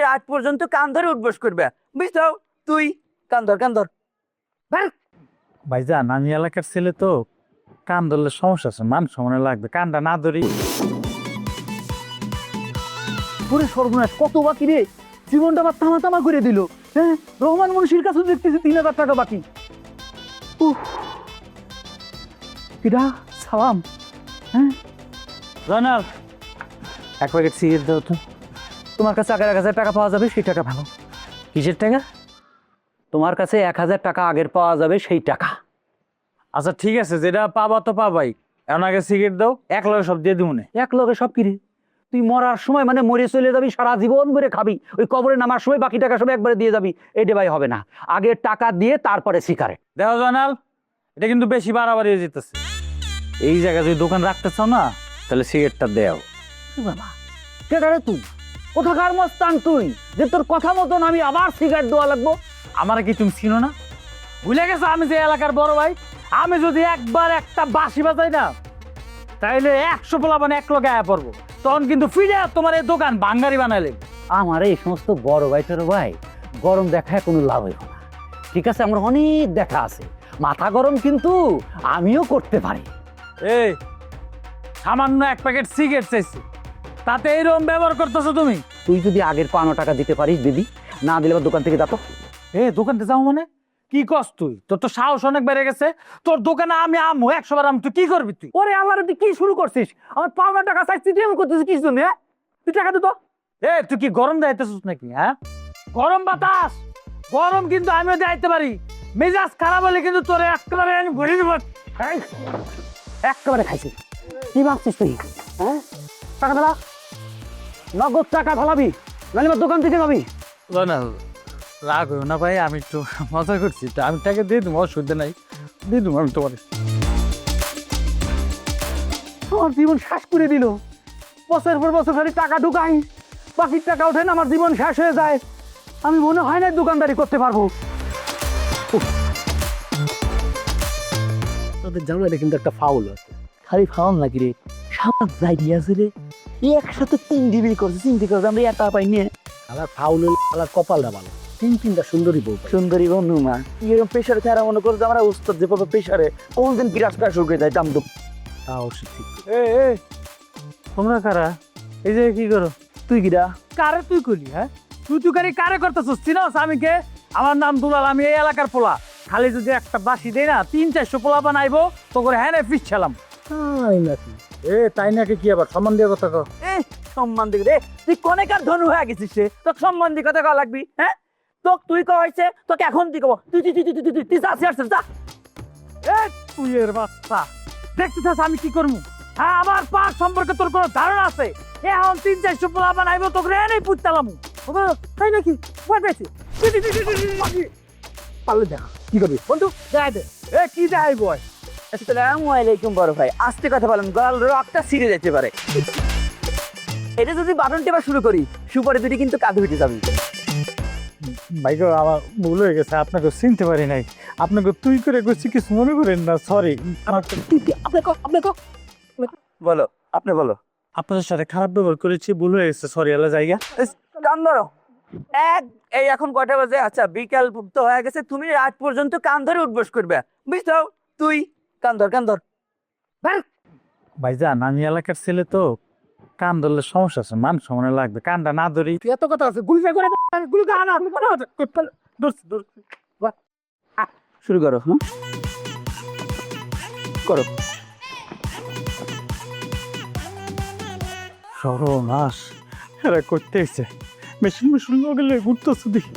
রাত পর্যন্ত কান ধরে উঠবস করবে, বুঝছো? তুই কান ধর, কান ধর। ভাইজান আমি এলাকার ছেলে তো, কান ধরলে সমস্যা আছে, মান সম্মানে লাগবে, কানটা না ধরি। পুরো সর্বনাশ, কত বাকি রে? জীবনটা আবার তামা তামা করে দিল। হ্যাঁ, রহমান মুন্সির কাছে দেখতেছি 3,000 টাকা বাকি। কিরা সালাম। হ্যাঁ জয়নাল, এক প্যাকেট সিগারেট দাও তো। তোমার কাছে 1,000 টাকা পাওয়া যাবে, সেই টাকা ভালো। কিসের টাকা? তোমার কাছে 1,000 টাকা আগের পাওয়া যাবে, সেই টাকা। আচ্ছা ঠিক আছে, যেটা পাবা তো পাবাই, এখন আগে সিগারেট দাও, এক লগে সব দিয়ে দিব না। এক লগে সব কিরে? তুই মরার সময় মানে মরে চলে যাবি, সারা জীবন ধরে খাবি, ওই কবরে নামার সময় বাকি টাকা সব একবারে দিয়ে যাবি, এইটা ভাই হবে না। আগে টাকা দিয়ে তারপরে সিগারেট। দেখো জয়নাল, এটা কিন্তু বেশি বাড়াবাড়ি হয়ে যেতেছে। এই জায়গায় যদি দোকান রাখতে চাও না, তাহলে সিগারেটটা দেও। বাবা কেটারে তুই? কোথাকার মস্তান তুই যে তোর কথা মতন আমি আবার সিগারেট দেওয়া লাগবো? আমার কি তুমি চিনো না? ভুলে গেছো আমি যে এলাকার বড় ভাই? আমি যদি একবার একটা বাঁশি বাজাই না, তাইলে 100 পোলাপান এক লগে আয়া পড়বো, তখন কিন্তু ফিরে তোমার এই দোকান ভাঙ্গারি বানাইলে। আমার এই সমস্ত বড় ভাই টোর ভাই গরম দেখায় কোনো লাভ হইব না। ঠিক আছে, আমার অনেক দেখা আছে, মাথা গরম কিন্তু আমিও করতে পারি। এই সামান্য এক প্যাকেট সিগারেট চাইছি, তাতে এইরকম ব্যবহার করতেছো তুমি? তুই যদি আগের পাওনা টাকা দিতে পারিস দিবি, না দিলে আবার দোকান থেকে যাতো। দোকানতে যাও মানে কি কস তুই? তোর তো সাহস অনেক বেড়ে গেছে। তোর দোকানে আমি আমো 100 বার, তুই কি করবি? তুই ওরে আল্লাহ, তুই কি শুরু করছিস? আমার পাওনা টাকা চাইছি, তুই এমন করতেছিস কি জন্য? তুই টাকা দিত। তুই কি গরম দেখাইতেছিস নাকি? হ্যাঁ, গরম বাতাস গরম কিন্তু আমিও দেখাইতে পারি। মেজাজ খারাপ হলে কিন্তু তোর একেবারে আমি ভরে দেবো। একেবারে খাইছি। কি ভাবছিস তুই? হ্যাঁ, টাকা ফেলা, নগদ টাকা ফেলাবি, নাহলে আমার দোকান থেকে যাবি। না রাগ হইও না ভাই, আমি একটু মজা করছি, তো আমি টাকা দিয়ে দেবো, অসুবিধা নাই, দিয়ে দেবো আমি তোমার। আমার জীবন শেষ করে দিল। বছর পর বছর খালি টাকা ঢুকাই, বাকির টাকা ওঠে না, আমার জীবন শেষ হয়ে যায়। আমি মনে হয় না দোকানদারি করতে পারবো। তোদের জামাইটা কিন্তু একটা ফাউল আছে। খালি ফাউল নাকি রে, সাত জায়গা আছে রে, একসাথে 3 ডিগ্রি করছে, চিন্তা করছে আমরা একা পাই নিয়ে। আলার ফাউল আলার কপালটা ভালো, 3-3টা সুন্দরী বউ পাই। সুন্দরী বন্ধু মা, এরকম প্রেশারে ছাড়া মনে করছে আমরা উস্তাদ যে পাবে প্রেশারে কোনদিন বিরাট করা শুরু করে যায় দাম দুপ। তাও সে ঠিক। তোমরা কারা? এই যে কি করো? তুই কিরা? কারে তুই করলি? হ্যাঁ, তুই কারে করতেছিস? চিনোস আমি কে? আমার নাম দুলাল, আমি এই এলাকার পোলা। খালি যদি একটা বাসি দেই না, 300-400 পোলা বানাইবো তো করে। হ্যাঁ ফিস ছিলাম তাই নাকি? তাই নাকি? কি আবার সম্মান দিয়ে কথা কও? সম্মান দিকে রে, তুই কনেকার ধনু হয়ে গেছিস রে, তোকে সম্মান দিয়ে কথা কওয়া লাগবি? হ্যাঁ, তোকে তুই কইছে, তোকে এখন তুই কব, তুই তুই তুই তুই তুই তুই যা আসছিস যা। তুই এর বাচ্চা, দেখতে চাস আমি কি করবো? হ্যাঁ, আমার পার সম্পর্কে তোর কোনো ধারণা আছে? এখন 300-400 পোলা বানাইবো তো করে এনেই পুঁততালাম। তাই নাকি? পেয়েছি পারলে দেখা কি করবি বন্ধু? দেখাই দে। কি দেখাই বয়? আসসালামু আলাইকুম বড় ভাই, আস্তে কথা বলেন, গলার রক্তটা ছিঁড়ে যেতে পারে। এটা যদি বাটন টেপা শুরু করি, সুপারি দুটি কিন্তু কাঁধে উঠে যাবে। ভাই গো, আমার ভুল হয়ে গেছে, আপনাকে চিনতে পারি নাই। আপনাকে তুই করে করছি, কিছু মনে করেন না, সরি। বলো, আপনি বলো। আপনাদের সাথে খারাপ ব্যবহার করেছি, ভুল হয়ে গেছে, সরি। আল্লাহ জায়গা কান ধরো। এই এখন কয়টা বাজে? আচ্ছা বিকাল তো হয়ে গেছে, তুমি রাত পর্যন্ত কান ধরে উঠবস করবে, বুঝছো? তুই কান ধর, কান ধর। ভাইজান আমি এলাকার ছেলে তো, কান ধরলে সমস্যা আছে, মান সম্মানে লাগবে, কানটা না ধরি। তুই এত কথা আছে, গুলি করে গুলি আনা শুরু করো। হ্যাঁ, করো। সর্বনাশ, এরা করতে এসে মেশিন মেশিন গেলে ঘুরতেছে দেখি।